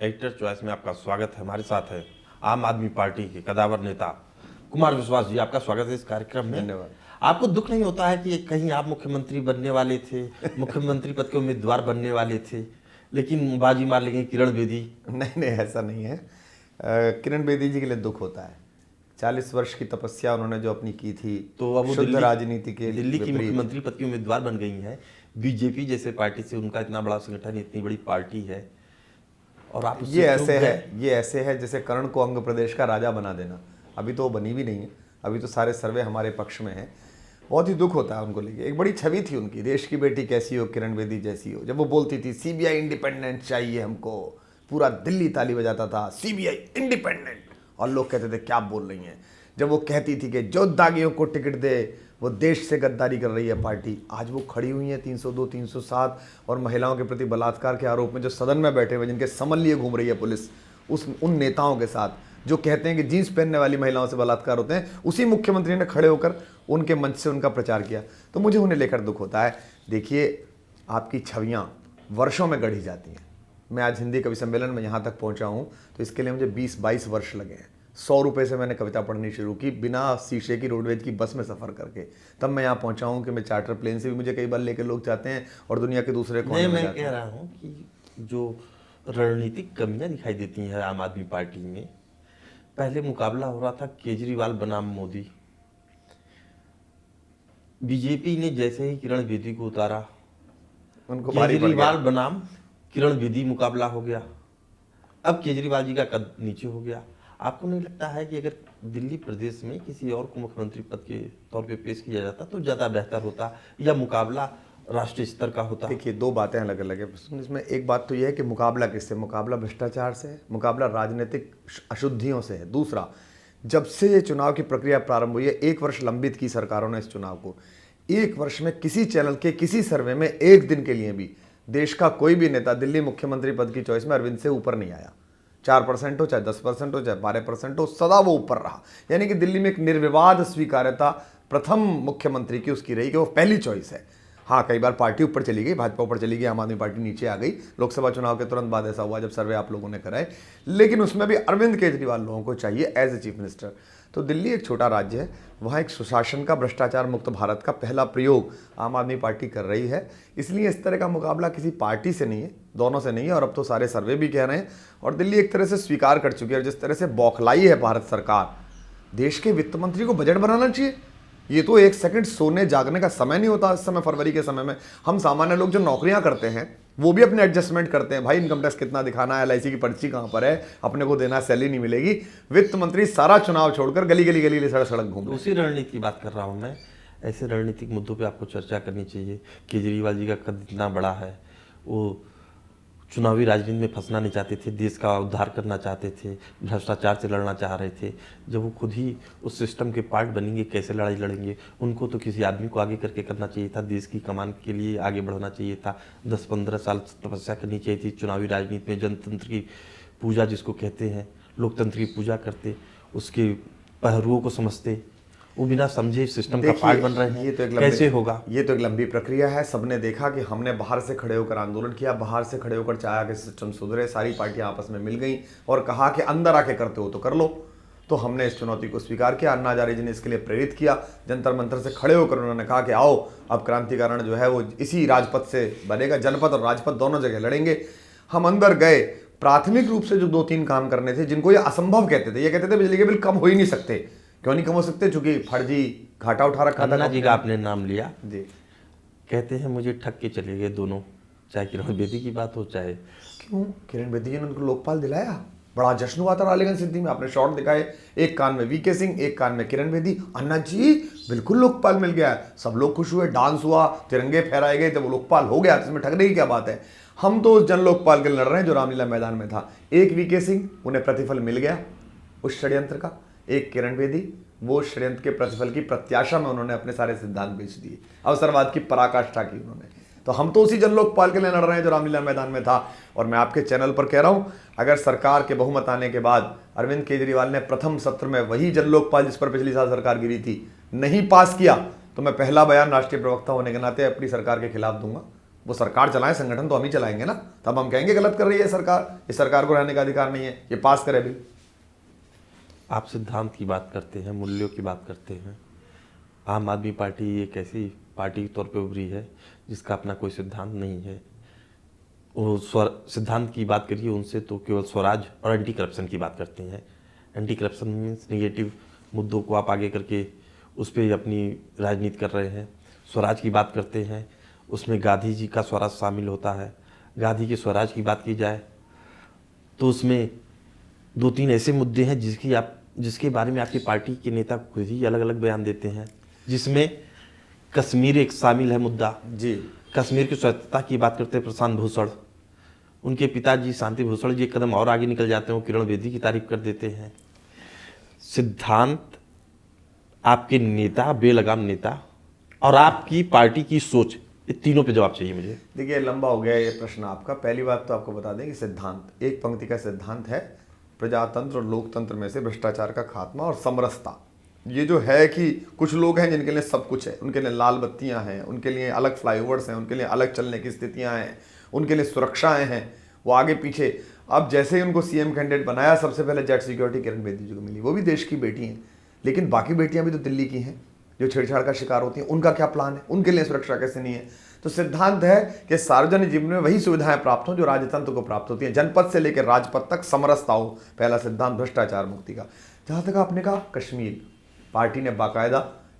Editor choice में आपका स्वागत है। हमारे साथ है आम आदमी पार्टी के कदावर नेता कुमार विश्वास जी। आपका स्वागत है इस कार्यक्रम में। धन्यवाद। आपको दुख नहीं होता है कि कहीं आप मुख्यमंत्री बनने वाले थे, मुख्यमंत्री पद के उम्मीदवार बनने वाले थे, लेकिन बाजी मार लेंगे किरण बेदी? नहीं नहीं, ऐसा नहीं है। किरण बेदी जी के लिए दुख होता है। 40 वर्ष की तपस्या उन्होंने जो अपनी की थी, तो अब वो शुद्ध राजनीति के दिल्ली की विपरीत। मुख्यमंत्री पद की उम्मीदवार बन गई है। बीजेपी जैसे पार्टी से उनका इतना बड़ा संगठन, इतनी बड़ी पार्टी है, और आप ये ऐसे है जैसे कर्ण को अंग प्रदेश का राजा बना देना। अभी तो वो बनी भी नहीं है, अभी तो सारे सर्वे हमारे पक्ष में है। बहुत ही दुख होता है उनको लेके। एक बड़ी छवि थी उनकी, देश की बेटी कैसी हो, किरण बेदी जैसी हो। जब वो बोलती थी सीबीआई इंडिपेंडेंट चाहिए हमको, पूरा दिल्ली ताली बजाता था, सीबीआई इंडिपेंडेंट, और लोग कहते थे क्या बोल रही हैं। जब वो कहती थी कि जो दागियों को टिकट दे वो देश से गद्दारी कर रही है पार्टी, आज वो खड़ी हुई है 302, 307 और महिलाओं के प्रति बलात्कार के आरोप में जो सदन में बैठे हुए, जिनके समन लिए घूम रही है पुलिस, उन नेताओं के साथ जो कहते हैं कि जीन्स पहनने वाली महिलाओं से बलात्कार होते हैं, उसी मुख्यमंत्री ने खड़े होकर उनके मंच से उनका प्रचार किया। तो मुझे उन्हें लेकर दुख होता है। देखिए, आपकी छवियाँ वर्षों में गढ़ी जाती हैं। मैं आज हिंदी कवि सम्मेलन में यहाँ तक पहुँचा हूँ तो इसके लिए मुझे 20-22 वर्ष लगे हैं। 100 रुपये से मैंने कविता पढ़नी शुरू की, बिना शीशे की रोडवेज की बस में सफ़र करके। तब मैं यहाँ पहुँचा हूँ कि मैं चार्टर प्लेन से भी मुझे कई बार लेकर लोग जाते हैं और दुनिया के दूसरे कोने में जाते हैं। मैं कह रहा हूँ कि जो रणनीतिक कमियां दिखाई देती हैं आम आदमी पार्टी में, पहले मुकाबला हो रहा था केजरीवाल बनाम मोदी। बीजेपी ने जैसे ही किरण बेदी को उतारा, उनको भारी पड़ गया। केजरीवाल बनाम किरण बेदी मुकाबला हो गया। अब केजरीवाल जी का कद नीचे हो गया। आपको नहीं लगता है कि अगर दिल्ली प्रदेश में किसी और को मुख्यमंत्री पद के तौर पे पेश किया जाता तो ज़्यादा बेहतर होता, या मुकाबला राष्ट्रीय स्तर का होता? देखिए, दो बातें अलग अलग है इसमें। एक बात तो यह है कि मुकाबला किससे? मुकाबला भ्रष्टाचार से है, मुकाबला राजनीतिक अशुद्धियों से है। दूसरा, जब से ये चुनाव की प्रक्रिया प्रारंभ हुई है, 1 वर्ष लंबित की सरकारों ने इस चुनाव को। 1 वर्ष में किसी चैनल के किसी सर्वे में एक दिन के लिए भी देश का कोई भी नेता दिल्ली मुख्यमंत्री पद की चॉइस में अरविंद से ऊपर नहीं आया। 4% हो, चाहे 10% हो, चाहे 12% हो, सदा वो ऊपर रहा। यानी कि दिल्ली में एक निर्विवाद स्वीकार्यता प्रथम मुख्यमंत्री की उसकी रही कि वो पहली चॉइस है। हाँ, कई बार पार्टी ऊपर चली गई, भाजपा ऊपर चली गई, आम आदमी पार्टी नीचे आ गई। लोकसभा चुनाव के तुरंत बाद ऐसा हुआ जब सर्वे आप लोगों ने कराए, लेकिन उसमें भी अरविंद केजरीवाल लोगों को चाहिए एज ए चीफ मिनिस्टर। तो दिल्ली एक छोटा राज्य है, वहाँ एक सुशासन का, भ्रष्टाचार मुक्त भारत का पहला प्रयोग आम आदमी पार्टी कर रही है। इसलिए इस तरह का मुकाबला किसी पार्टी से नहीं है, दोनों से नहीं है, और अब तो सारे सर्वे भी कह रहे हैं। और दिल्ली एक तरह से स्वीकार कर चुकी है। और जिस तरह से बौखलाई है भारत सरकार, देश के वित्त मंत्री को बजट बनाना चाहिए। ये तो एक सेकंड सोने जागने का समय नहीं होता इस समय, फरवरी के समय में। हम सामान्य लोग जो नौकरियां करते हैं वो भी अपने एडजस्टमेंट करते हैं। भाई, इनकम टैक्स कितना दिखाना है, LIC की पर्ची कहाँ पर है, अपने को देना, सैलरी नहीं मिलेगी। वित्त मंत्री सारा चुनाव छोड़कर गली गली गली सड़क सड़क घूम। उसी रणनीति की बात कर रहा हूँ मैं। ऐसे रणनीतिक मुद्दों पे आपको चर्चा करनी चाहिए। केजरीवाल जी का कद इतना बड़ा है, वो चुनावी राजनीति में फंसना नहीं चाहते थे, देश का उद्धार करना चाहते थे, भ्रष्टाचार से लड़ना चाह रहे थे। जब वो खुद ही उस सिस्टम के पार्ट बनेंगे, कैसे लड़ाई लड़ेंगे? उनको तो किसी आदमी को आगे करके करना चाहिए था, देश की कमान के लिए आगे बढ़ना चाहिए था। 10-15 साल तपस्या करनी चाहिए थी चुनावी राजनीति में। जनतंत्र की पूजा जिसको कहते हैं, लोकतंत्र की पूजा करते, उसके पहलुओं को समझते। वो बिना समझे सिस्टम का पार्ट बन रहे हैं, ये तो कैसे होगा? ये तो एक लंबी प्रक्रिया है। सबने देखा कि हमने बाहर से खड़े होकर आंदोलन किया, बाहर से खड़े होकर चाहा कि सिस्टम सुधरे। सारी पार्टियां आपस में मिल गई और कहा कि अंदर आके करते हो तो कर लो। तो हमने इस चुनौती को स्वीकार किया। अन्ना हजारे जी ने इसके लिए प्रेरित किया। जंतर मंतर से खड़े होकर उन्होंने कहा कि आओ, अब क्रांतिकारण जो है वो इसी राजपथ से बनेगा। जनपद और राजपथ दोनों जगह लड़ेंगे। हम अंदर गए। प्राथमिक रूप से जो 2-3 काम करने थे, जिनको ये असंभव कहते थे, ये कहते थे बिजली के बिल कम हो ही नहीं सकते। क्यों नहीं कम हो सकते? चूंकि फर्जी घाटा उठा रखा था। अन्ना जी का आपने नाम लिया जी। कहते हैं मुझे ठग के चले गए दोनों, चाहे किरण बेदी की बात हो चाहे। क्यों? किरण बेदी जी ने उनको लोकपाल दिलाया। बड़ा जश्न हुआ था रालीगंज सिद्धि में। आपने शॉट दिखाए, एक कान में VK सिंह, एक कान में किरण बेदी। अन्ना जी बिल्कुल लोकपाल मिल गया। सब लोग खुश हुए, डांस हुआ, तिरंगे फहराए गए, तो वो लोकपाल हो गया। इसमें ठगने की क्या बात है? हम तो उस जन लोकपाल के लड़ रहे हैं जो रामलीला मैदान में था। एक VK सिंह, उन्हें प्रतिफल मिल गया उस षड्यंत्र का। एक किरण बेदी, वो षड्यंत्र के प्रतिफल की प्रत्याशा में उन्होंने अपने सारे सिद्धांत बेच दिए, अवसरवाद की पराकाष्ठा की उन्होंने। तो हम तो उसी जन लोकपाल के लिए लड़ रहे हैं जो रामलीला मैदान में था। और मैं आपके चैनल पर कह रहा हूं, अगर सरकार के बहुमत आने के बाद अरविंद केजरीवाल ने प्रथम सत्र में वही जन लोकपाल जिस पर पिछली साल सरकार गिरी थी नहीं पास किया, तो मैं पहला बयान राष्ट्रीय प्रवक्ता होने के नाते अपनी सरकार के खिलाफ दूंगा। वो सरकार चलाए, संगठन तो हम ही चलाएंगे ना, तब हम कहेंगे गलत कर रही है सरकार, इस सरकार को रहने का अधिकार नहीं है, ये पास करे बिल। आप सिद्धांत की बात करते हैं, मूल्यों की बात करते हैं। आम आदमी पार्टी एक ऐसी पार्टी के तौर पे उभरी है जिसका अपना कोई सिद्धांत नहीं है। वो सिद्धांत की बात करिए उनसे तो केवल स्वराज और एंटी करप्शन की बात करते हैं। एंटी करप्शन मीन्स निगेटिव मुद्दों को आप आगे करके उस पर अपनी राजनीति कर रहे हैं। स्वराज की बात करते हैं, उसमें गांधी जी का स्वराज शामिल होता है। गांधी के स्वराज की बात की जाए तो उसमें 2-3 ऐसे मुद्दे हैं जिसके बारे में आपकी पार्टी के नेता खुद ही अलग अलग बयान देते हैं, जिसमें कश्मीर एक शामिल है मुद्दा जी। कश्मीर की स्वायत्तता की बात करते हैं प्रशांत भूषण, उनके पिताजी शांति भूषण जी एक कदम और आगे निकल जाते हैं, वो किरण बेदी की तारीफ कर देते हैं। सिद्धांत, आपके नेता, बेलगाम नेता और आपकी पार्टी की सोच, ये तीनों पे जवाब चाहिए मुझे। देखिए लंबा हो गया ये प्रश्न आपका। पहली बात तो आपको बता दें कि सिद्धांत एक पंक्ति का सिद्धांत है, प्रजातंत्र और लोकतंत्र में से भ्रष्टाचार का खात्मा और समरसता। ये जो है कि कुछ लोग हैं जिनके लिए सब कुछ है, उनके लिए लाल बत्तियां हैं, उनके लिए अलग फ्लाईओवर्स हैं, उनके लिए अलग चलने की स्थितियां हैं, उनके लिए सुरक्षाएं हैं, वो आगे पीछे। अब जैसे ही उनको सीएम कैंडिडेट बनाया, सबसे पहले जेट सिक्योरिटी किरण बेदी जी को मिली, वो भी देश की बेटी हैं, लेकिन बाकी बेटियां भी तो दिल्ली की हैं जो छेड़छाड़ का शिकार होती हैं, उनका क्या प्लान है, उनके लिए सुरक्षा कैसे नहीं है। तो सिद्धांत है कि सार्वजनिक जीवन में वही सुविधाएं प्राप्त हों जो राजतंत्र को प्राप्त होती हैं, जनपद से लेकर राजपथ तक समरसता हो। पहला सिद्धांत भ्रष्टाचार मुक्ति का। जहां तक आपने कहा कश्मीर, पार्टी ने बाकायदा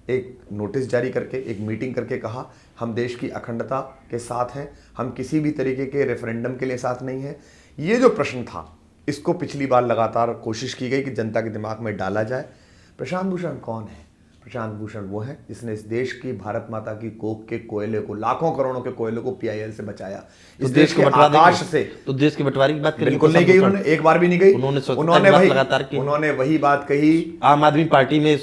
एक नोटिस जारी करके, एक मीटिंग करके कहा हम देश की अखंडता के साथ हैं, हम किसी भी तरीके के रेफरेंडम के लिए साथ नहीं है। ये जो प्रश्न था, इसको पिछली बार लगातार कोशिश की गई कि जनता के दिमाग में डाला जाए। प्रशांत भूषण कौन है? प्रशांत भूषण वो है जिसने इस देश की भारत माता की कोख के कोयले को, लाखों करोड़ों के कोयले को पीआईएल से बचाया। इस देश के आकाश से तो देश के बंटवारे की बात करें, बिल्कुल नहीं कही उन्होंने, एक बार भी नहीं कही। उन्होंने वही बात कही। आम आदमी पार्टी में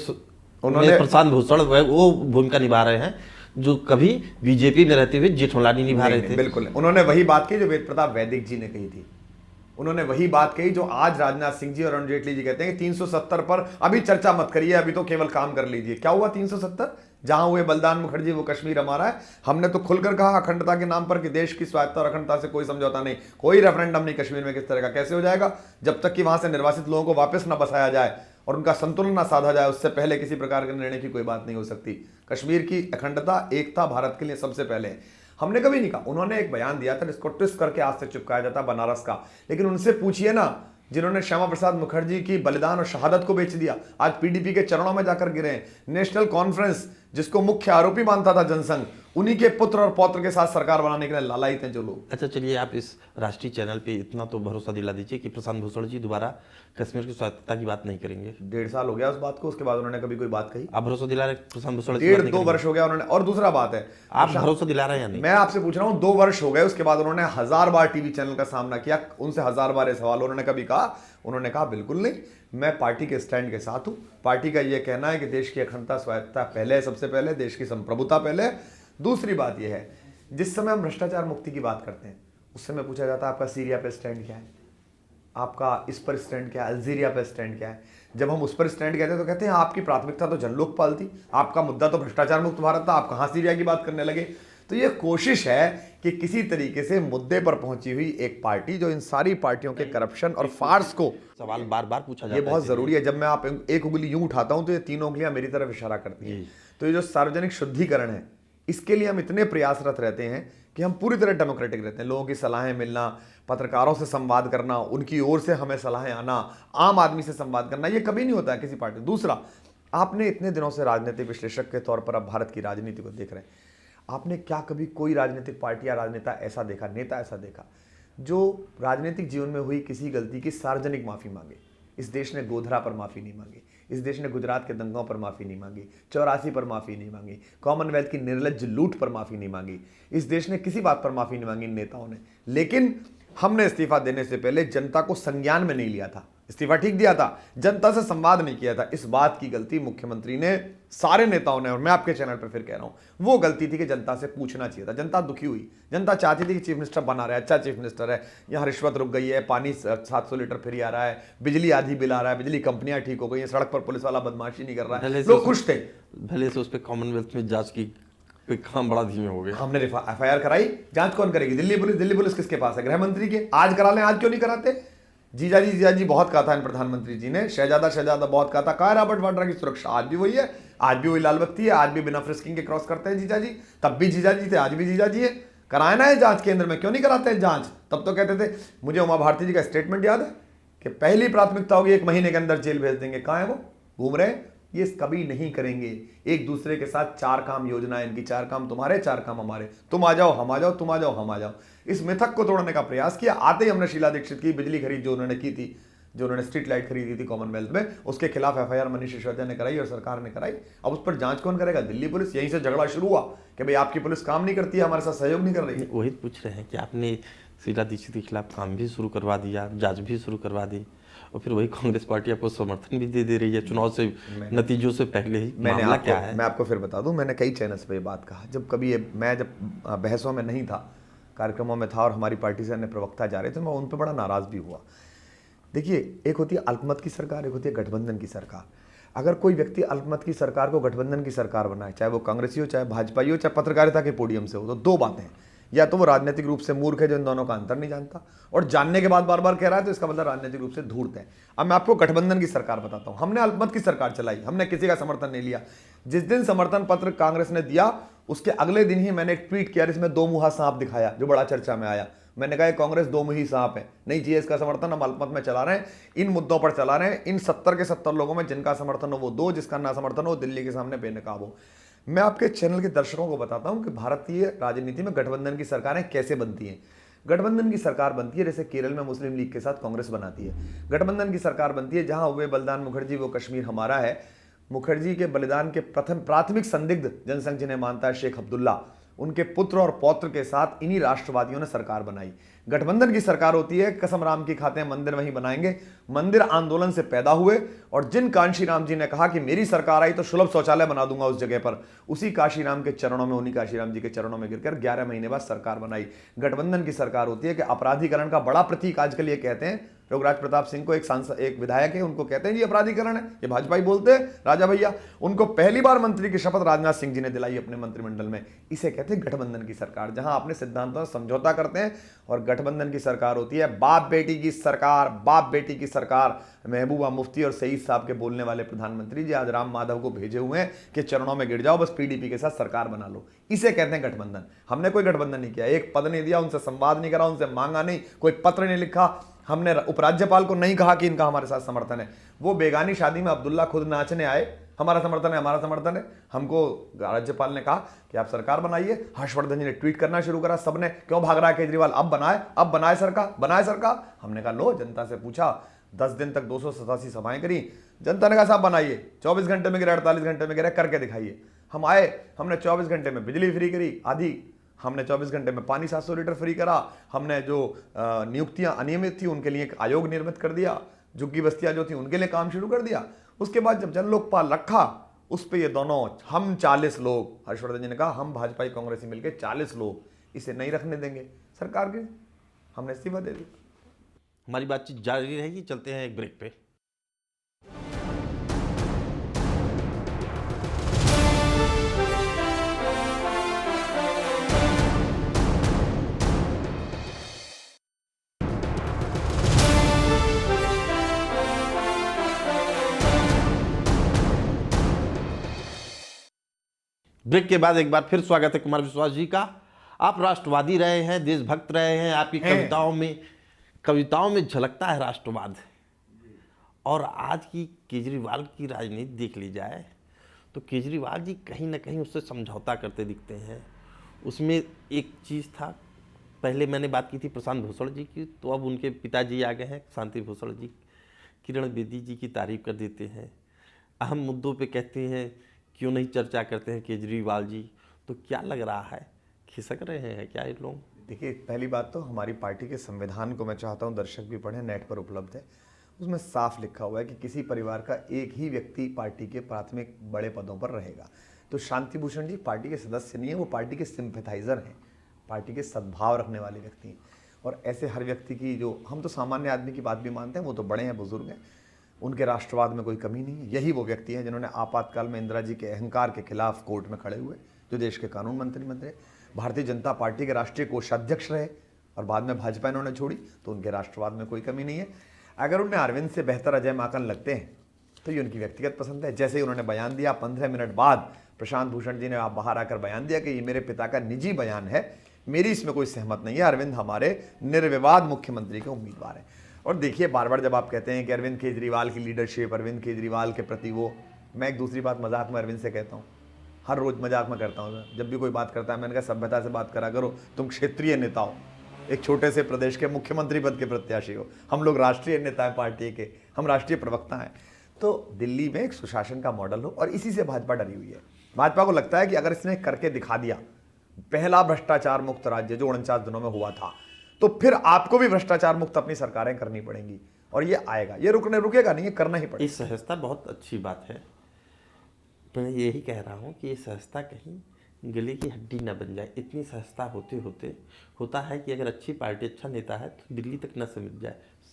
उन्होंने प्रशांत भूषण वो भूमिका निभा रहे हैं जो कभी बीजेपी में रहते हुए जेठमलानी निभा रहे थे। बिल्कुल, उन्होंने वही बात कही जो वेद प्रताप वैदिक जी ने कही थी। उन्होंने वही बात कही जो आज राजनाथ सिंह जी और अरुण जेटली जी कहते हैं कि 370 पर अभी चर्चा मत करिए, अभी तो केवल काम कर लीजिए। क्या हुआ 370? जहां हुए बलिदान मुखर्जी वो कश्मीर हमारा है। हमने तो खुलकर कहा अखंडता के नाम पर कि देश की स्वायत्तता और अखंडता से कोई समझौता नहीं, कोई रेफरेंडम नहीं कश्मीर में। किस तरह का कैसे हो जाएगा? जब तक कि वहां से निर्वासित लोगों को वापस ना बसाया जाए और उनका संतुलन ना साधा जाए, उससे पहले किसी प्रकार के निर्णय की कोई बात नहीं हो सकती। कश्मीर की अखंडता, एकता भारत के लिए सबसे पहले है। हमने कभी नहीं कहा। उन्होंने एक बयान दिया था जिसको ट्विस्ट करके आज से चिपकाया जाता, बनारस का। लेकिन उनसे पूछिए ना जिन्होंने श्यामा प्रसाद मुखर्जी की बलिदान और शहादत को बेच दिया, आज पीडीपी के चरणों में जाकर गिरे हैं। नेशनल कॉन्फ्रेंस जिसको मुख्य आरोपी मानता था जनसंघ, उन्हीं के पुत्र और पौत्र के साथ सरकार बनाने के लिए लालायित हैं जो लोग। अच्छा चलिए, आप इस राष्ट्रीय चैनल पे इतना तो भरोसा दिला दीजिए कि प्रशांत भूषण जी दोबारा कश्मीर की स्वायत्तता की बात नहीं करेंगे। 1.5 साल हो गया उस बात को, उसके बाद उन्होंने कभी कोई बात कही? आप भरोसा दिला रहे प्रशांत भूषण? 1.5-2 वर्ष हो गया उन्होंने। और दूसरा बात है, आप भरोसा दिला रहे हैं या नहीं? मैं आपसे पूछ रहा हूं, 2 वर्ष हो गए, उसके बाद उन्होंने 1000 बार टीवी चैनल का सामना किया, उनसे 1000 बार ये सवाल उन्होंने कभी कहा? उन्होंने कहा बिल्कुल नहीं, मैं पार्टी के स्टैंड के साथ हूं। पार्टी का यह कहना है कि देश की अखंडता स्वायत्तता पहले, सबसे पहले देश की संप्रभुता पहले। दूसरी बात यह है, जिस समय हम भ्रष्टाचार मुक्ति की बात करते हैं उस समय पूछा जाता है आपका सीरिया पे स्टैंड क्या है, आपका इस पर स्टैंड क्या है, अल्जीरिया पे स्टैंड क्या है। जब हम उस पर स्टैंड कहते हैं तो कहते हैं आपकी प्राथमिकता तो जन लोकपाल थी, आपका मुद्दा तो भ्रष्टाचार मुक्त भारत था, आप कहां सीरिया की बात करने लगे। तो ये कोशिश है कि किसी तरीके से मुद्दे पर पहुंची हुई एक पार्टी जो इन सारी पार्टियों के करप्शन और फार्स को, सवाल बार बार पूछा जाता है, ये बहुत जरूरी है। जब मैं आप एक उंगली यूं उठाता हूं तो ये तीनों उंगलियां मेरी तरफ इशारा करती हैं। तो ये जो सार्वजनिक शुद्धिकरण है, इसके लिए हम इतने प्रयासरत रहते हैं कि हम पूरी तरह डेमोक्रेटिक रहते हैं। लोगों की सलाहें मिलना, पत्रकारों से संवाद करना, उनकी ओर से हमें सलाहें आना, आम आदमी से संवाद करना, ये कभी नहीं होता है किसी पार्टी। दूसरा, आपने इतने दिनों से राजनीतिक विश्लेषक के तौर पर अब भारत की राजनीति को देख रहे हैं, आपने क्या कभी कोई राजनीतिक पार्टी या राजनेता ऐसा देखा, नेता ऐसा देखा जो राजनीतिक जीवन में हुई किसी गलती की सार्वजनिक माफी मांगे? इस देश ने गोधरा पर माफी नहीं मांगी, इस देश ने गुजरात के दंगों पर माफी नहीं मांगी, 84 पर माफी नहीं मांगी, कॉमनवेल्थ की निर्लज्ज लूट पर माफी नहीं मांगी। इस देश ने किसी बात पर माफी नहीं मांगी नेताओं ने। लेकिन हमने इस्तीफा देने से पहले जनता को संज्ञान में नहीं लिया था, इस्तीफा ठीक दिया था, जनता से संवाद नहीं किया था। इस बात की गलती मुख्यमंत्री ने, सारे नेताओं ने, और मैं आपके चैनल पर फिर कह रहा हूं, वो गलती थी कि जनता से पूछना चाहिए था। जनता दुखी हुई, जनता चाहती थी कि चीफ मिनिस्टर बना रहा है, अच्छा चीफ मिनिस्टर है, यहाँ रिश्वत रुक गई है, पानी 700 लीटर फ्री आ रहा है, बिजली आधी बिल आ रहा है, बिजली कंपनियां ठीक हो गई हैं, सड़क पर पुलिस वाला बदमाशी नहीं कर रहा है, लोग खुश थे। भले से उस पर कॉमनवेल्थ में जांच की पे काम बड़ा धीमे हो गए। हमने FIR कराई, जांच कौन करेगी? दिल्ली पुलिस किसके पास है? गृह मंत्री के। आज करा लें, आज क्यों नहीं कराते? जीजा जी बहुत कहा था इन प्रधानमंत्री जी ने, शहजादा बहुत कहा था, कहा रॉबर्ट वाड्रा की सुरक्षा आज भी वही है, आज भी वही लाल बत्ती है, आज भी बिना फ्रिस्किंग के क्रॉस करते हैं जीजा जी। तब भी जीजा जी थे, आज भी जीजा जी है। कराए ना है जांच केंद्र में, क्यों नहीं कराते हैं जांच? तब तो कहते थे, मुझे उमा भारती जी का स्टेटमेंट याद है कि पहली प्राथमिकता होगी 1 महीने के अंदर जेल भेज देंगे। कहां है वो? घूम रहे हैं। ये कभी नहीं करेंगे। एक दूसरे के साथ 4 काम योजना है इनकी, 4 काम तुम्हारे, 4 काम हमारे, तुम आ जाओ हम आ जाओ, तुम आ जाओ हम आ जाओ। इस मिथक को तोड़ने का प्रयास किया। आते ही हमने शीला दीक्षित की बिजली खरीद जो उन्होंने की थी, जो उन्होंने स्ट्रीट लाइट खरीदी थी कॉमनवेल्थ में, उसके खिलाफ FIR मनीष सिसोदिया ने कराई और सरकार ने कराई। अब उस पर जांच कौन करेगा? दिल्ली पुलिस। यहीं से झगड़ा शुरू हुआ कि भाई आपकी पुलिस काम नहीं करती है, हमारे साथ सहयोग नहीं कर रही। वही पूछ रहे हैं कि आपने शीला दीक्षित के खिलाफ काम भी शुरू करवा दिया, जांच भी शुरू करवा दी, और फिर वही कांग्रेस पार्टी आपको समर्थन भी दे रही है चुनाव से नतीजों से पहले ही। मामला क्या है? मैं आपको फिर बता दूं, मैंने कई चैनल्स पे ये बात कहा, जब कभी मैं जब बहसों में नहीं था, कार्यक्रमों में था और हमारी पार्टी से अन्य प्रवक्ता जा रहे थे, मैं उन पर बड़ा नाराज भी हुआ। देखिए, एक होती है अल्पमत की सरकार, एक होती है गठबंधन की सरकार। अगर कोई व्यक्ति अल्पमत की सरकार को गठबंधन की सरकार बनाए, चाहे वो कांग्रेसी हो, चाहे भाजपाई हो, चाहे पत्रकारिता के पोडियम से हो, तो 2 बातें हैं। या तो वो राजनीतिक रूप से मूर्ख है जो इन दोनों का अंतर नहीं जानता, और जानने के बाद बार बार कह रहा है तो इसका मतलब राजनीतिक रूप से धूर्त है। अब मैं आपको गठबंधन की सरकार बताता हूं। हमने अल्पमत की सरकार चलाई, हमने किसी का समर्थन नहीं लिया। जिस दिन समर्थन पत्र कांग्रेस ने दिया, उसके अगले दिन ही मैंने एक ट्वीट किया जिसमें 2 मुहा सांप दिखाया, जो बड़ा चर्चा में आया। मैंने कहा कांग्रेस 2 मुही सांप है, नहीं चाहिए इसका समर्थन, हम अल्पमत में चला रहे हैं, इन मुद्दों पर चला रहे हैं। इन 70 के 70 लोगों में जिनका समर्थन हो वो 2, जिसका ना समर्थन हो दिल्ली के सामने बेनकाब हो। मैं आपके चैनल के दर्शकों को बताता हूं कि भारतीय राजनीति में गठबंधन की सरकारें कैसे बनती हैं। गठबंधन की सरकार बनती है जैसे केरल में मुस्लिम लीग के साथ कांग्रेस बनाती है। गठबंधन की सरकार बनती है जहां हुए बलिदान मुखर्जी, वो कश्मीर हमारा है, मुखर्जी के बलिदान के प्रथम प्राथमिक संदिग्ध जनसंघ जिन्हें मानता है शेख अब्दुल्ला, उनके पुत्र और पौत्र के साथ इन्हीं राष्ट्रवादियों ने सरकार बनाई। गठबंधन की सरकार होती है कसम राम की खाते हैं मंदिर वहीं बनाएंगे। मंदिर आंदोलन से पैदा हुए, और जिन कांशीराम जी ने कहा कि मेरी सरकार आई तो सुलभ शौचालय बना दूंगा उस जगह पर, उसी काशीराम के चरणों में, उन्हीं काशीराम जी के चरणों में गिरकर 11 महीने बाद सरकार बनाई। गठबंधन की सरकार होती है कि अपराधीकरण का बड़ा प्रतीक आजकल ये कहते हैं, योगराज प्रताप सिंह को एक विधायक है, उनको कहते हैं जी अपराधीकरण है, ये भाजपा ही बोलते हैं राजा भैया। उनको पहली बार मंत्री की शपथ राजनाथ सिंह जी ने दिलाई अपने मंत्रिमंडल में। इसे कहते हैं गठबंधन की सरकार, जहां अपने सिद्धांतों से समझौता करते हैं। और गठबंधन की सरकार होती है बाप बेटी की सरकार, बाप बेटी की सरकार। महबूबा मुफ्ती और सईद साहब के बोलने वाले प्रधानमंत्री जी आज राम माधव को भेजे हुए हैं कि चरणों में गिर जाओ, बस PDP के साथ सरकार बना लो। इसे कहते हैं गठबंधन। हमने कोई गठबंधन नहीं किया, एक पद नहीं दिया, उनसे संवाद नहीं करा, उनसे मांगा नहीं, कोई पत्र नहीं लिखा, हमने उपराज्यपाल को नहीं कहा कि इनका हमारे साथ समर्थन है। वो बेगानी शादी में अब्दुल्ला खुद नाचने आए, हमारा समर्थन है, हमारा समर्थन है। हमको राज्यपाल ने कहा कि आप सरकार बनाइए। हर्षवर्धन जी ने ट्वीट करना शुरू करा, सबने क्यों भाग रहा है केजरीवाल, अब बनाए सरकार, बनाए सरकार। हमने कहा लो, जनता से पूछा, 10 दिन तक 287 सभाएं करी, जनता ने कहा साहब बनाइए, 24 घंटे में गिरे, 48 घंटे में गिरे, करके दिखाइए। हम आए, हमने 24 घंटे में बिजली फ्री करी आधी, हमने 24 घंटे में पानी 700 लीटर फ्री करा, हमने जो नियुक्तियां अनियमित थी उनके लिए एक आयोग निर्मित कर दिया, झुग्गी बस्तियां जो थी उनके लिए काम शुरू कर दिया। उसके बाद जब जन लोकपाल रखा, उस पर ये दोनों, हम 40 लोग, हर्षवर्धन जी ने कहा हम भाजपाई कांग्रेसी मिलकर 40 लोग इसे नहीं रखने देंगे सरकार के, हमने इस्तीफा दे दिया। हमारी बातचीत जारी रहेगी, चलते हैं एक ब्रेक पे। ब्रेक के बाद एक बार फिर स्वागत है कुमार विश्वास जी का। आप राष्ट्रवादी रहे हैं, देशभक्त रहे हैं, आपकी कविताओं में झलकता है राष्ट्रवाद। और आज की केजरीवाल की राजनीति देख ली जाए तो केजरीवाल जी कहीं ना कहीं उससे समझौता करते दिखते हैं। उसमें एक चीज़ था, पहले मैंने बात की थी प्रशांत भूषण जी की, तो अब उनके पिताजी आ गए हैं शांति भूषण जी, किरण बेदी जी की तारीफ कर देते हैं। अहम मुद्दों पे कहते हैं क्यों नहीं चर्चा करते हैं केजरीवाल जी। तो क्या लग रहा है, खिसक रहे हैं क्या ये लोग? देखिए, पहली बात तो हमारी पार्टी के संविधान को मैं चाहता हूं दर्शक भी पढ़ें, नेट पर उपलब्ध है। उसमें साफ लिखा हुआ है कि किसी परिवार का एक ही व्यक्ति पार्टी के प्राथमिक बड़े पदों पर रहेगा। तो शांति भूषण जी पार्टी के सदस्य नहीं है, वो पार्टी के सिंपैथाइजर हैं, पार्टी के सद्भाव रखने वाले व्यक्ति हैं। और ऐसे हर व्यक्ति की, जो हम तो सामान्य आदमी की बात भी मानते हैं, वो तो बड़े हैं, बुजुर्ग हैं, उनके राष्ट्रवाद में कोई कमी नहीं है। यही वो व्यक्ति हैं जिन्होंने आपातकाल में इंदिरा जी के अहंकार के खिलाफ कोर्ट में खड़े हुए, जो देश के कानून मंत्री बने, भारतीय जनता पार्टी के राष्ट्रीय कोषाध्यक्ष रहे और बाद में भाजपा इन्होंने छोड़ी, तो उनके राष्ट्रवाद में कोई कमी नहीं है। अगर उनमें अरविंद से बेहतर अजय माकन लगते हैं तो ये उनकी व्यक्तिगत पसंद है। जैसे ही उन्होंने बयान दिया, 15 मिनट बाद प्रशांत भूषण जी ने आप बाहर आकर बयान दिया कि ये मेरे पिता का निजी बयान है, मेरी इसमें कोई सहमत नहीं है, अरविंद हमारे निर्विवाद मुख्यमंत्री के उम्मीदवार हैं। और देखिए, बार बार जब आप कहते हैं कि अरविंद केजरीवाल की लीडरशिप, अरविंद केजरीवाल के प्रति वो, मैं एक दूसरी बात मजाक में अरविंद से कहता हूँ, हर रोज मजाक में करता हूँ, जब भी कोई बात करता है मैंने कहा सभ्यता से बात करा करो, तुम क्षेत्रीय नेता हो, एक छोटे से प्रदेश के मुख्यमंत्री पद के प्रत्याशी हो, हम लोग राष्ट्रीय नेता हैं पार्टी के, हम राष्ट्रीय प्रवक्ता हैं। तो दिल्ली में एक सुशासन का मॉडल हो, और इसी से भाजपा डरी हुई है। भाजपा को लगता है कि अगर इसने करके दिखा दिया, पहला भ्रष्टाचार मुक्त राज्य जो 49 दिनों में हुआ था, तो फिर आपको भी भ्रष्टाचार मुक्त अपनी सरकारें करनी पड़ेंगी, और ये आएगा, ये रुकेगा नहीं, ये करना ही पड़ेगा। ये सहजता बहुत अच्छी बात है। मैं यही कह रहा हूँ कि ये सहजता कहीं गले की हड्डी न बन जाए। इतनी सहजता होते होते होता है कि अगर अच्छी पार्टी, अच्छा नेता है तो दिल्ली तक न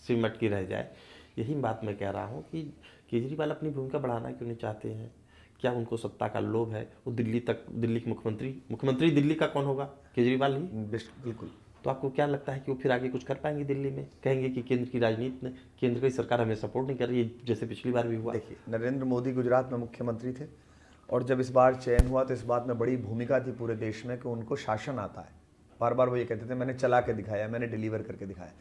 सिमट के रह जाए। यही बात मैं कह रहा हूँ कि केजरीवाल अपनी भूमिका बढ़ाना क्यों नहीं चाहते हैं? क्या उनको सत्ता का लोभ है? वो दिल्ली के मुख्यमंत्री दिल्ली का कौन होगा? केजरीवाल ही। बिल्कुल। तो आपको क्या लगता है कि वो फिर आगे कुछ कर पाएंगे दिल्ली में? कहेंगे कि केंद्र की राजनीति, केंद्र की सरकार हमें सपोर्ट नहीं कर रही है, जैसे पिछली बार भी हुआ। देखिए, नरेंद्र मोदी गुजरात में मुख्यमंत्री थे, और जब इस बार चयन हुआ तो इस बात में बड़ी भूमिका थी पूरे देश में कि उनको शासन आता है। बार बार वो ये कहते थे मैंने चला के दिखाया, मैंने डिलीवर करके दिखाया।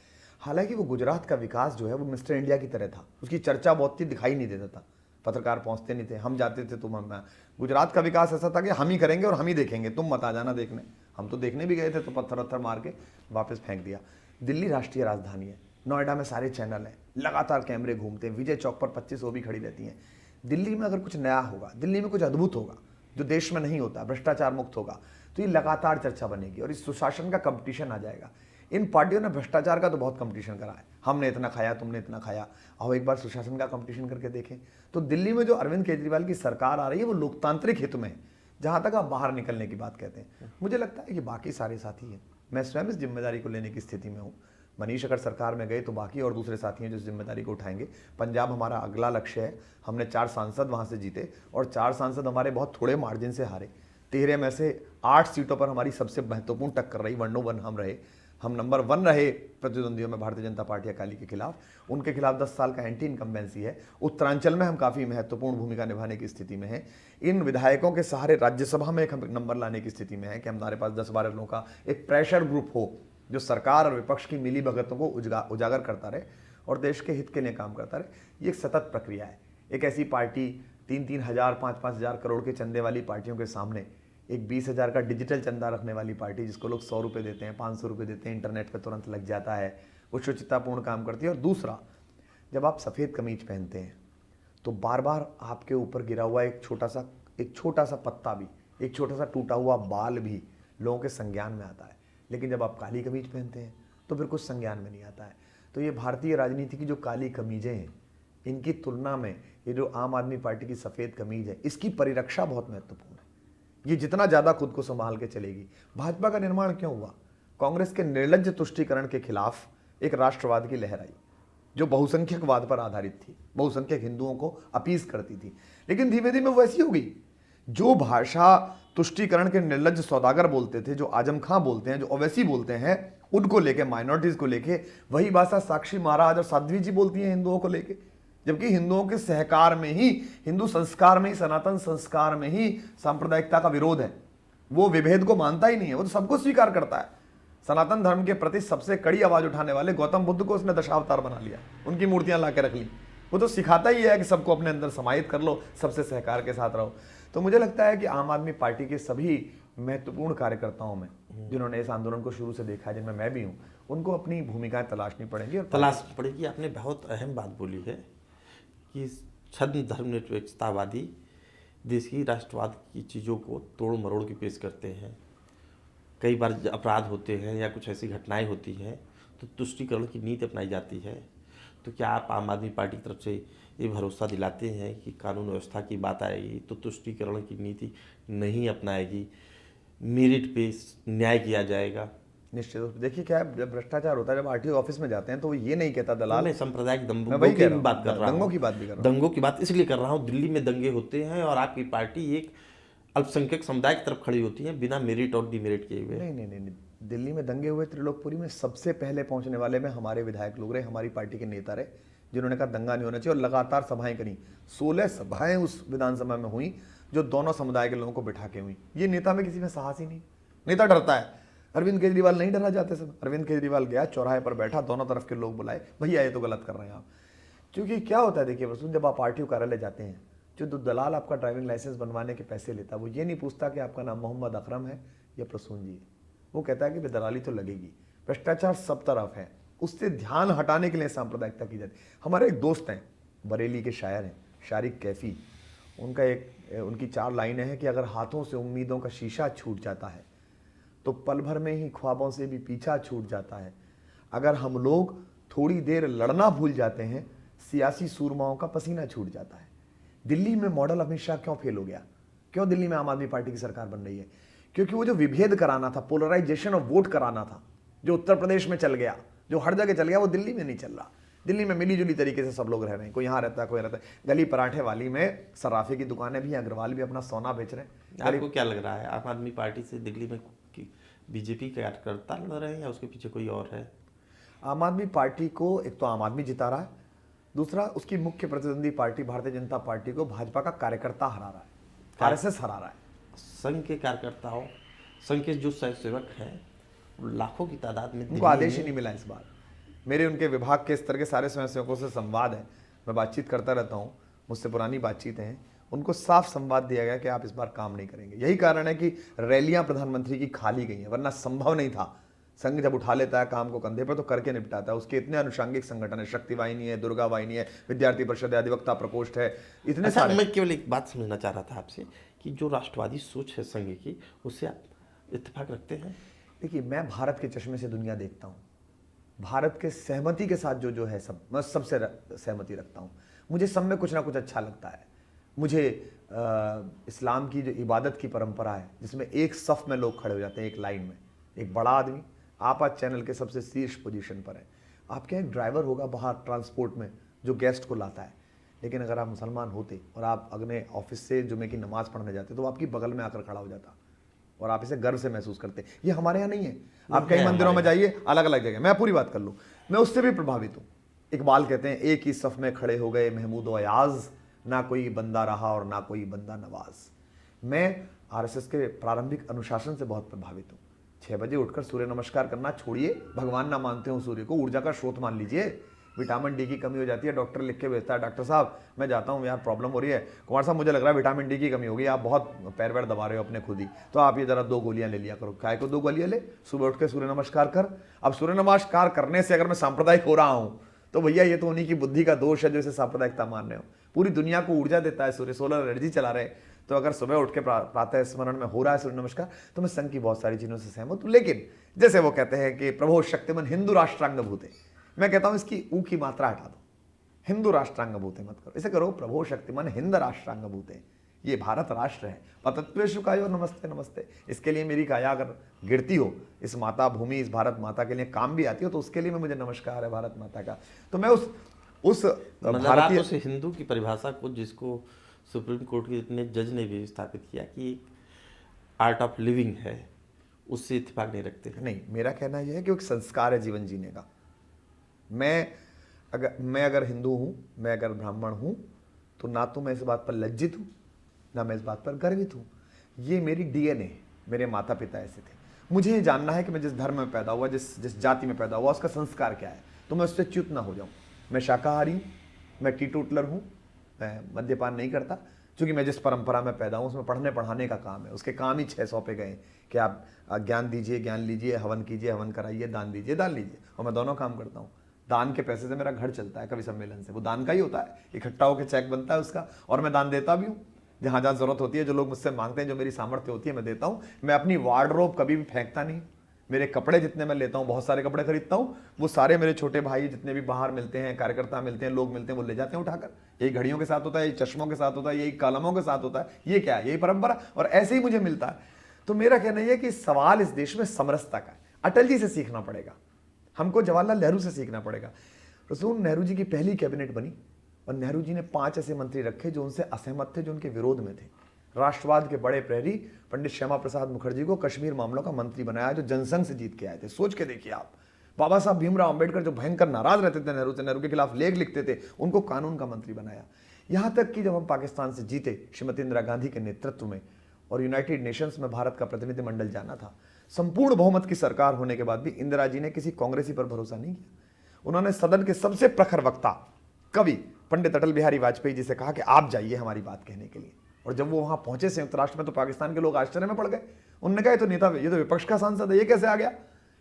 हालांकि वो गुजरात का विकास जो है वो मिस्टर इंडिया की तरह था, उसकी चर्चा बहुत थी, दिखाई नहीं देता था, पत्रकार पहुंचते नहीं थे, हम जाते थे तो गुजरात का विकास ऐसा था कि हम ही करेंगे और हम ही देखेंगे, तुम मत आ जाना देखने। हम तो देखने भी गए थे तो पत्थर वत्थर मार के वापस फेंक दिया। दिल्ली राष्ट्रीय राजधानी है, नोएडा में सारे चैनल हैं, लगातार कैमरे घूमते हैं, विजय चौक पर 25 वो भी खड़ी रहती हैं। दिल्ली में अगर कुछ नया होगा, दिल्ली में कुछ अद्भुत होगा जो देश में नहीं होता, भ्रष्टाचार मुक्त होगा, तो ये लगातार चर्चा बनेगी और इस सुशासन का कंपटीशन आ जाएगा। इन पार्टियों ने भ्रष्टाचार का तो बहुत कंपटीशन करा है, हमने इतना खाया, तुमने इतना खाया, आओ एक बार सुशासन का कंपटीशन करके देखें। तो दिल्ली में जो अरविंद केजरीवाल की सरकार आ रही है वो लोकतांत्रिक हित में है। जहां तक आप बाहर निकलने की बात कहते हैं, मुझे लगता है कि बाकी सारे साथी हैं, मैं स्वयं इस जिम्मेदारी को लेने की स्थिति में हूँ। मनीष अगर सरकार में गए तो बाकी और दूसरे साथी हैं जो इस जिम्मेदारी को उठाएंगे। पंजाब हमारा अगला लक्ष्य है, हमने 4 सांसद वहाँ से जीते और 4 सांसद हमारे बहुत थोड़े मार्जिन से हारे। 13 में से 8 सीटों पर हमारी सबसे महत्वपूर्ण टक्कर रही, 1-1 हम रहे, हम नंबर 1 रहे प्रतिद्वंदियों में भारतीय जनता पार्टी अकाली के खिलाफ। उनके खिलाफ 10 साल का एंटी इनकम्बेंसी है। उत्तरांचल में हम काफ़ी महत्वपूर्ण भूमिका निभाने की स्थिति में हैं। इन विधायकों के सहारे राज्यसभा में एक नंबर लाने की स्थिति में है कि हमारे पास 10-12 लोगों का एक प्रेशर ग्रुप हो जो सरकार और विपक्ष की मिली भगतों को उजागर करता रहे और देश के हित के लिए काम करता रहे। ये एक सतत प्रक्रिया है। एक ऐसी पार्टी 3-3 हज़ार 5-5 हज़ार करोड़ के चंदे वाली पार्टियों के सामने एक 20 हज़ार का डिजिटल चंदा रखने वाली पार्टी जिसको लोग 100 रुपये देते हैं, 500 रुपये देते हैं, इंटरनेट पर तुरंत लग जाता है, वो शुचितापूर्ण काम करती है। और दूसरा, जब आप सफ़ेद कमीज पहनते हैं तो बार बार आपके ऊपर गिरा हुआ एक छोटा सा पत्ता भी, एक छोटा सा टूटा हुआ बाल भी लोगों के संज्ञान में आता है। लेकिन जब आप काली कमीज पहनते हैं तो फिर कुछ संज्ञान में नहीं आता है। तो ये भारतीय राजनीति की जो काली कमीजें हैं, इनकी तुलना में ये जो आम आदमी पार्टी की सफ़ेद कमीज है, इसकी परिरक्षा बहुत महत्वपूर्ण है। ये जितना ज़्यादा खुद को संभाल के चलेगी। भाजपा का निर्माण क्यों हुआ? कांग्रेस के निर्लज्ज तुष्टीकरण के खिलाफ एक राष्ट्रवाद की लहर आई जो बहुसंख्यकवाद पर आधारित थी, बहुसंख्यक हिंदुओं को अपीस करती थी। लेकिन धीमे धीमे वो ऐसी हो गई, जो भाषा तुष्टीकरण के निर्लज्ज सौदागर बोलते थे, जो आजम खां बोलते हैं, जो ओवैसी बोलते हैं, उनको लेके, माइनॉरिटीज को लेके, वही भाषा साक्षी महाराज और साध्वी जी बोलती हैं हिंदुओं को लेके। जबकि हिंदुओं के सहकार में ही, हिंदू संस्कार में ही, सनातन संस्कार में ही सांप्रदायिकता का विरोध है। वो विभेद को मानता ही नहीं है, वो तो सबको स्वीकार करता है। सनातन धर्म के प्रति सबसे कड़ी आवाज उठाने वाले गौतम बुद्ध को उसने दशावतार बना लिया, उनकी मूर्तियां ला के रख ली। वो तो सिखाता ही है कि सबको अपने अंदर समाहित कर लो, सबसे सहकार के साथ रहो। तो मुझे लगता है कि आम आदमी पार्टी के सभी महत्वपूर्ण कार्यकर्ताओं में, जिन्होंने इस आंदोलन को शुरू से देखा है, जिनमें मैं भी हूँ, उनको अपनी भूमिकाएं तलाशनी पड़ेंगी और तलाशनी पड़ेगी। आपने बहुत अहम बात बोली है कि छद्म धर्मनिरपेक्षतावादी देश की राष्ट्रवाद की चीज़ों को तोड़ मरोड़ के पेश करते हैं। कई बार अपराध होते हैं या कुछ ऐसी घटनाएं होती हैं तो तुष्टीकरण की नीति अपनाई जाती है। तो क्या आप आम आदमी पार्टी की तरफ से ये भरोसा दिलाते हैं कि कानून व्यवस्था की बात आएगी तो तुष्टीकरण की नीति नहीं अपनाएगी, मेरिट पे न्याय किया जाएगा? निश्चित रूप से। देखिए क्या है, जब भ्रष्टाचार होता है, जब आरटीओ ऑफिस में जाते हैं तो वो ये नहीं कहता दलाल। मैं सांप्रदायिक दंगों वही की बात कर रहा हूँ, दंगों की बात भी कर रहा हूँ। दंगों की बात इसलिए कर रहा हूँ, दिल्ली में दंगे होते हैं और आपकी पार्टी एक अल्पसंख्यक समुदाय की तरफ खड़ी होती हैं बिना मेरिट और डिमेरिट किए हुए। नहीं, दिल्ली में दंगे हुए त्रिलोकपुरी में सबसे पहले पहुंचने वाले में हमारे विधायक लोग रहे, हमारी पार्टी के नेता रहे, जिन्होंने कहा दंगा नहीं होना चाहिए, और लगातार सभाएं करी। 16 सभाएं उस विधानसभा में हुई जो दोनों समुदाय के लोगों को बिठा के हुई। ये नेता में किसी में साहस ही नहीं। नेता डरता है। अरविंद केजरीवाल नहीं डरा जाते सब। अरविंद केजरीवाल गया, चौराहे पर बैठा, दोनों तरफ के लोग बुलाए, भैया ये तो गलत कर रहे हैं आप। क्योंकि क्या होता है, देखिए प्रसून, जब आप आरटीओ कार्यालय जाते हैं, जो दलाल आपका ड्राइविंग लाइसेंस बनवाने के पैसे लेता है, वो ये नहीं पूछता कि आपका नाम मोहम्मद अकरम है या प्रसून जी है। वो कहता है कि दलाली तो लगेगी। भ्रष्टाचार सब तरफ है, उससे ध्यान हटाने के लिए सांप्रदायिकता की जाती है। हमारे एक दोस्त हैं, बरेली के शायर हैं, शारिक कैफी, उनकी 4 लाइनें हैं कि अगर हाथों से उम्मीदों का शीशा छूट जाता है तो पल भर में ही ख्वाबों से भी पीछा छूट जाता है। अगर हम लोग थोड़ी देर लड़ना भूल जाते हैं, सियासी सूरमाओं का पसीना छूट जाता है। दिल्ली में मॉडल अमित शाह क्यों फेल हो गया? क्यों दिल्ली में आम आदमी पार्टी की सरकार बन रही है? क्योंकि वो जो विभेद कराना था, पोलराइजेशन ऑफ वोट कराना था, जो उत्तर प्रदेश में चल गया, जो हर जगह चल गया, वो दिल्ली में नहीं चल रहा। दिल्ली में मिली जुली तरीके से सब लोग रह रहे हैं, कोई यहाँ रहता है, कोई रहता है। गली पराठे वाली में सराफे की दुकानें भी हैं, अग्रवाल भी अपना सोना बेच रहे हैं। आपको क्या लग रहा है, आम आदमी पार्टी से दिल्ली में बीजेपी का कार्यकर्ता लड़ रहे हैं या उसके पीछे कोई और है? आम आदमी पार्टी को एक तो आम आदमी जिता रहा है, दूसरा उसकी मुख्य प्रतिद्वंदी पार्टी भारतीय जनता पार्टी को भाजपा का कार्यकर्ता हरा रहा है, आरएसएस हरा रहा है। संघ के कार्यकर्ताओं, संघ के जो स्वयंसेवक हैं, लाखों की तादाद में, उनको आदेश ही नहीं मिला इस बार। मेरे उनके विभाग के स्तर के सारे स्वयंसेवकों से संवाद है, मैं बातचीत करता रहता हूँ, मुझसे पुरानी बातचीत हैं। उनको साफ संवाद दिया गया कि आप इस बार काम नहीं करेंगे। यही कारण है कि रैलियां प्रधानमंत्री की खाली गई हैं, वरना संभव नहीं था। संघ जब उठा लेता है काम को कंधे पर तो करके निपटाता है। उसके इतने अनुषंगिक संगठन है, शक्ति वाहिनी है, दुर्गा वाहिनी है, विद्यार्थी परिषद है, अधिवक्ता प्रकोष्ठ है, इतने सारे। मैं केवल एक बात समझना चाह रहा था आपसे कि जो राष्ट्रवादी सोच है संघ की, उससे आप इत्तेफाक रखते हैं? देखिए, मैं भारत के चश्मे से दुनिया देखता हूँ। भारत के सहमति के साथ जो है सब, मैं सबसे सहमति रखता हूँ। मुझे सब में कुछ ना कुछ अच्छा लगता है। मुझे इस्लाम की जो इबादत की परंपरा है, जिसमें एक सफ में लोग खड़े हो जाते हैं, एक लाइन में, एक बड़ा आदमी, आप आज चैनल के सबसे शीर्ष पोजीशन पर हैं। आपके यहाँ एक ड्राइवर होगा बाहर ट्रांसपोर्ट में जो गेस्ट को लाता है, लेकिन अगर आप मुसलमान होते और आप अपने ऑफिस से जुमे की नमाज पढ़ने जाते तो वो आपकी बगल में आकर खड़ा हो जाता और आप इसे गर्व से महसूस करते। ये हमारे यहाँ नहीं है। आप कई मंदिरों में जाइए, अलग अलग जगह, मैं पूरी बात कर लूँ, मैं उससे भी प्रभावित हूँ। इकबाल कहते हैं, एक ही सफ में खड़े हो गए महमूद व अयाज, ना कोई बंदा रहा और ना कोई बंदा नवाज। मैं आरएसएस के प्रारंभिक अनुशासन से बहुत प्रभावित हूँ। 6 बजे उठकर सूर्य नमस्कार करना छोड़िए, भगवान ना मानते हो सूर्य को, ऊर्जा का स्रोत मान लीजिए। विटामिन डी की कमी हो जाती है, डॉक्टर लिख के भेजता है, डॉक्टर साहब मैं जाता हूँ यार, प्रॉब्लम हो रही है, कुमार साहब मुझे लग रहा है विटामिन डी की कमी होगी, आप बहुत पैर वैर दबा रहे हो अपने खुद ही, तो आप ये जरा 2 गोलियां ले लिया करो। काय को 2 गोलियां ले, सुबह उठ के सूर्य नमस्कार कर। अब सूर्य नमस्कार करने से अगर मैं सांप्रदायिक हो रहा हूँ तो भैया ये तो उन्हीं की बुद्धि का दोष है जो इसे सांप्रदायिकता मान रहे हो। पूरी दुनिया को ऊर्जा देता है सूर्य, सोलर एनर्जी चला रहे, तो अगर सुबह उठ के प्रातः स्मरण में हो रहा है सूर्य नमस्कार, तो मैं संघ की बहुत सारी चीजों से सहमत हूँ। लेकिन जैसे वो कहते हैं कि प्रभो शक्तिमन हिंदू राष्ट्रांग भूते, मैं कहता हूं इसकी ऊ की मात्रा हटा दो, हिंदू राष्ट्रांग भूते मत करो, इसे करो प्रभो शक्तिमन हिंद राष्ट्रांग भूते। ये भारत राष्ट्र है, पतत्वेषु कायो नमस्ते नमस्ते। इसके लिए मेरी काया अगर गिरती हो, इस माता भूमि, इस भारत माता के लिए काम भी आती हो, तो उसके लिए मुझे नमस्कार है भारत माता का। तो मैं उस भारतीय उस हिंदू की परिभाषा को, जिसको सुप्रीम कोर्ट के इतने जज ने भी स्थापित किया कि आर्ट ऑफ लिविंग है, उससे इत्तेफाक नहीं रखते हैं। नहीं, मेरा कहना यह है कि एक संस्कार है जीवन जीने का। मैं अगर हिंदू हूं, मैं अगर ब्राह्मण हूं, तो ना तो मैं इस बात पर लज्जित हूं, ना मैं इस बात पर गर्वित हूं। ये मेरी डीएनए है, मेरे माता पिता ऐसे थे। मुझे ये जानना है कि मैं जिस धर्म में पैदा हुआ, जिस जाति में पैदा हुआ, उसका संस्कार क्या है, तो मैं उससे च्युत ना हो जाऊं। मैं शाकाहारी हूं, मैं टीटोटलर हूं, मैं मद्यपान नहीं करता, क्योंकि मैं जिस परंपरा में पैदा हूं उसमें पढ़ने पढ़ाने का काम है। उसके काम ही 600 पे गए कि आप ज्ञान दीजिए, ज्ञान लीजिए, हवन कीजिए, हवन कराइए, दान दीजिए, दान लीजिए। और मैं दोनों काम करता हूँ। दान के पैसे से मेरा घर चलता है, कवि सम्मेलन से, वो दान का ही होता है, इकट्ठा होकर चेक बनता है उसका, और मैं दान देता भी हूँ जहाँ जहाँ जरूरत होती है, जो लोग मुझसे मांगते हैं, जो मेरी सामर्थ्य होती है मैं देता हूँ। मैं अपनी वार्डरोब कभी भी फेंकता नहीं। मेरे कपड़े जितने मैं लेता हूँ, बहुत सारे कपड़े खरीदता हूँ, वो सारे मेरे छोटे भाई जितने भी बाहर मिलते हैं, कार्यकर्ता मिलते हैं, लोग मिलते हैं, वो ले जाते हैं उठाकर। यही घड़ियों के साथ होता है, यही चश्मों के साथ होता है, यही कलमों के साथ होता है। ये क्या है? यही परंपरा, और ऐसे ही मुझे मिलता है। तो मेरा कहना यह है कि सवाल इस देश में समरसता का है। अटल जी से सीखना पड़ेगा हमको, जवाहरलाल नेहरू से सीखना पड़ेगा। रसूल नेहरू जी की पहली कैबिनेट बनी और नेहरू जी ने 5 ऐसे मंत्री रखे जो उनसे असहमत थे, जो उनके विरोध में थे। राष्ट्रवाद के बड़े प्रहरी पंडित श्यामा प्रसाद मुखर्जी को कश्मीर मामलों का मंत्री बनाया, जो जनसंघ से जीत के आए थे। सोच के देखिए आप, बाबा साहब भीमराव अंबेडकर जो भयंकर नाराज रहते थे नेहरू से, नेहरू के खिलाफ लेख लिखते थे, उनको कानून का मंत्री बनाया। यहां तक कि जब हम पाकिस्तान से जीते श्रीमती इंदिरा गांधी के नेतृत्व में और यूनाइटेड नेशंस में भारत का प्रतिनिधिमंडल जाना था, संपूर्ण बहुमत की सरकार होने के बाद भी इंदिरा जी ने किसी कांग्रेसी पर भरोसा नहीं किया। उन्होंने सदन के सबसे प्रखर वक्ता कवि पंडित अटल बिहारी वाजपेयी जी से कहा कि आप जाइए हमारी बात कहने के लिए। और जब वो वहां पहुंचे संयुक्त राष्ट्र में, तो पाकिस्तान के लोग आश्चर्य में पड़ गए। उन्होंने कहा ये तो नेता, ये तो विपक्ष का सांसद है, ये कैसे आ गया?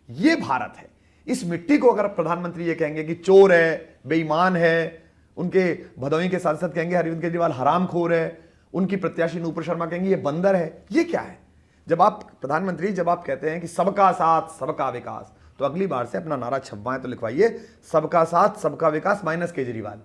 ये भारत है। इस मिट्टी को अगर प्रधानमंत्री ये कहेंगे कि चोर है, बेईमान है, उनके भदोही के सांसद कहेंगे अरविंद केजरीवाल हरामखोर है, उनकी प्रत्याशी नूपुर शर्मा कहेंगे ये बंदर है, ये क्या है? जब आप प्रधानमंत्री, जब आप कहते हैं कि सबका साथ सबका विकास, तो अगली बार से अपना नारा छपवाएं तो लिखवाइए सबका साथ सबका विकास माइनस केजरीवाल।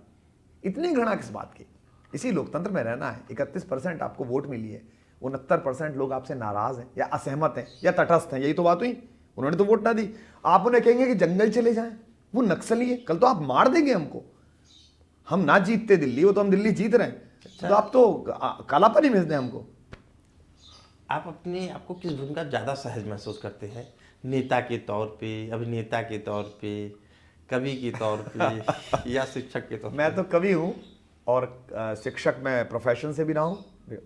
इतनी घृणा किस बात की? इसी लोकतंत्र में रहना है। 31% आपको वोट मिली है, 69% लोग आपसे नाराज हैं या असहमत हैं या तटस्थ हैं, यही तो बात हुई। उन्होंने तो वोट ना दी। आप उन्हें कहेंगे कि जंगल चले जाएं, वो नक्सली है, कल तो आप मार देंगे हमको। हम ना जीतते दिल्ली, वो तो हम दिल्ली जीत रहे हैं, तो आप तो कालापन ही भेज दें हमको। आप अपने आपको किस भूमिका ज़्यादा सहज महसूस करते हैं? नेता के तौर पे, अभिनेता के तौर पे, कवि के तौर पे या शिक्षक के तौर पे? मैं तो कवि हूँ और शिक्षक मैं प्रोफेशन से भी रहा हूँ।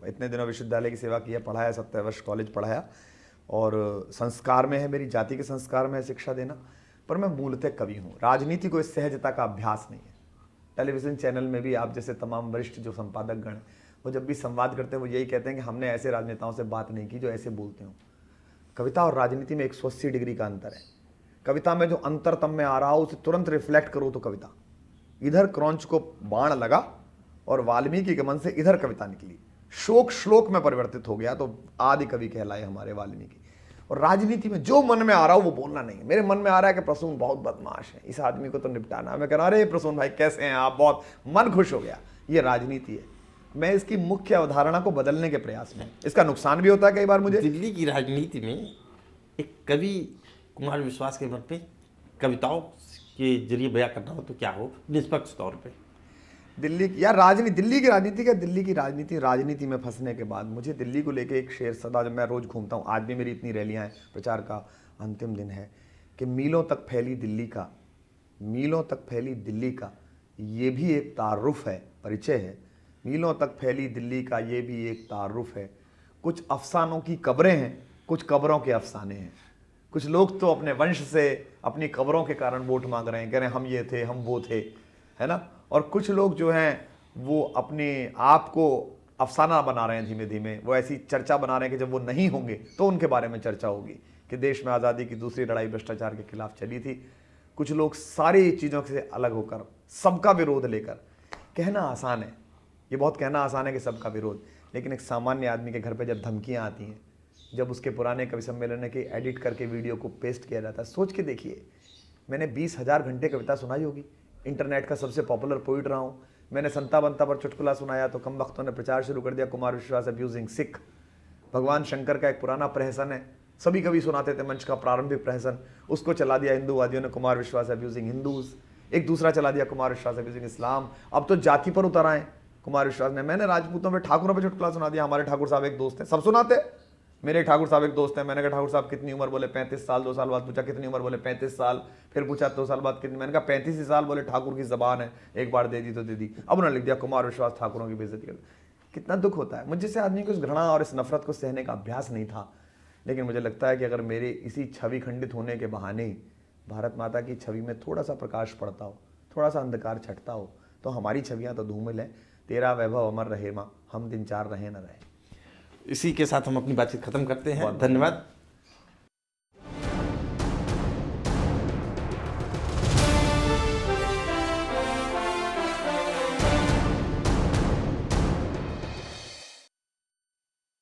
इतने दिनों विश्वविद्यालय की सेवा की है, पढ़ाया, 70 वर्ष कॉलेज पढ़ाया, और संस्कार में है, मेरी जाति के संस्कार में है शिक्षा देना। पर मैं मूलतः कवि हूँ। राजनीति को इस सहजता का अभ्यास नहीं है। टेलीविज़न चैनल में भी आप जैसे तमाम वरिष्ठ जो संपादक गण, वो जब भी संवाद करते हैं वो यही कहते हैं कि हमने ऐसे राजनेताओं से बात नहीं की जो ऐसे बोलते हो। कविता और राजनीति में 180 डिग्री का अंतर है। कविता में जो अंतर तम में आ रहा हो उसे तुरंत रिफ्लेक्ट करो तो कविता। इधर क्रौंच को बाण लगा और वाल्मीकि के मन से इधर कविता निकली, शोक श्लोक में परिवर्तित हो गया, तो आदि कवि कहलाए हमारे वाल्मीकि। और राजनीति में जो मन में आ रहा हो वो बोलना नहीं है। मेरे मन में आ रहा है कि प्रसून बहुत बदमाश है, इस आदमी को तो निपटाना। मैं कह रहा अरे प्रसून भाई कैसे हैं आप, बहुत मन खुश हो गया। ये राजनीति है। मैं इसकी मुख्य अवधारणा को बदलने के प्रयास में, इसका नुकसान भी होता है कई बार मुझे। दिल्ली की राजनीति में एक कवि कुमार विश्वास के मन पे कविताओं के जरिए बयां करना हो तो क्या हो, निष्पक्ष तौर पे? दिल्ली की या राजनीति, दिल्ली की राजनीति क्या, दिल्ली की राजनीति में फंसने के बाद मुझे दिल्ली को लेके एक शेर सदा, जब मैं रोज घूमता हूँ, आज भी मेरी इतनी रैलियाँ हैं, प्रचार का अंतिम दिन है, कि मीलों तक फैली दिल्ली का, मीलों तक फैली दिल्ली का ये भी एक तारुफ है, परिचय है। मीलों तक फैली दिल्ली का ये भी एक तारुफ है। कुछ अफसानों की कब्रें हैं, कुछ कब्रों के अफसाने हैं। कुछ लोग तो अपने वंश से, अपनी कब्रों के कारण वोट मांग रहे हैं, कह रहे हैं हम ये थे, हम वो थे, है ना। और कुछ लोग जो हैं वो अपने आप को अफसाना बना रहे हैं, धीमे धीमे वो ऐसी चर्चा बना रहे हैं कि जब वो नहीं होंगे तो उनके बारे में चर्चा होगी कि देश में आज़ादी की दूसरी लड़ाई भ्रष्टाचार के खिलाफ चली थी। कुछ लोग सारी चीज़ों से अलग होकर सबका विरोध लेकर, कहना आसान है, ये बहुत कहना आसान है कि सबका विरोध, लेकिन एक सामान्य आदमी के घर पे जब धमकियाँ आती हैं, जब उसके पुराने कवि सम्मेलन के एडिट करके वीडियो को पेस्ट किया जाता है, सोच के देखिए। मैंने 20,000 घंटे कविता सुनाई होगी, इंटरनेट का सबसे पॉपुलर पोइट रहा हूँ। मैंने संता बनता पर चुटकुला सुनाया तो कम वक्तों ने प्रचार शुरू कर दिया, कुमार विश्वास अब्यूजिंग सिख। भगवान शंकर का एक पुराना प्रहसन है, सभी कवि सुनाते थे, मंच का प्रारंभिक प्रहसन, उसको चला दिया हिंदूवादियों ने, कुमार विश्वास अब्यूजिंग हिंदूज। एक दूसरा चला दिया कुमार विश्वास अब्यूजिंग इस्लाम। अब तो जाति पर उतर आए कुमार विश्वास ने। मैंने राजपूतों पे, ठाकुरों पे चुटकुला सुना दिया। हमारे ठाकुर साहब एक दोस्त हैं, सब सुनाते, मेरे ठाकुर साहब एक दोस्त हैं। मैंने कहा ठाकुर साहब कितनी उम्र, बोले 35 साल। 2 साल बाद पूछा कितनी उम्र, बोले 35 साल। फिर पूछा 2 साल बाद कितनी, मैंने कहा 35 ही साल। बोले ठाकुर की जबान है, एक बार दे दी तो दे दी। अब उन्होंने लिख दिया कुमार विश्वास ठाकुरों की बेइज्जती कर। कितना दुख होता है। मुझे से आदमी को इस घृणा और इस नफरत को सहने का अभ्यास नहीं था, लेकिन मुझे लगता है कि अगर मेरे इसी छवि खंडित होने के बहाने भारत माता की छवि में थोड़ा सा प्रकाश पड़ता हो, थोड़ा सा अंधकार छटता हो, तो हमारी छवियाँ तो धूमिल हैं। तेरा वैभव अमर रहे माँ, हम दिन चार रहे न रहे। इसी के साथ हम अपनी बातचीत खत्म करते हैं। धन्यवाद।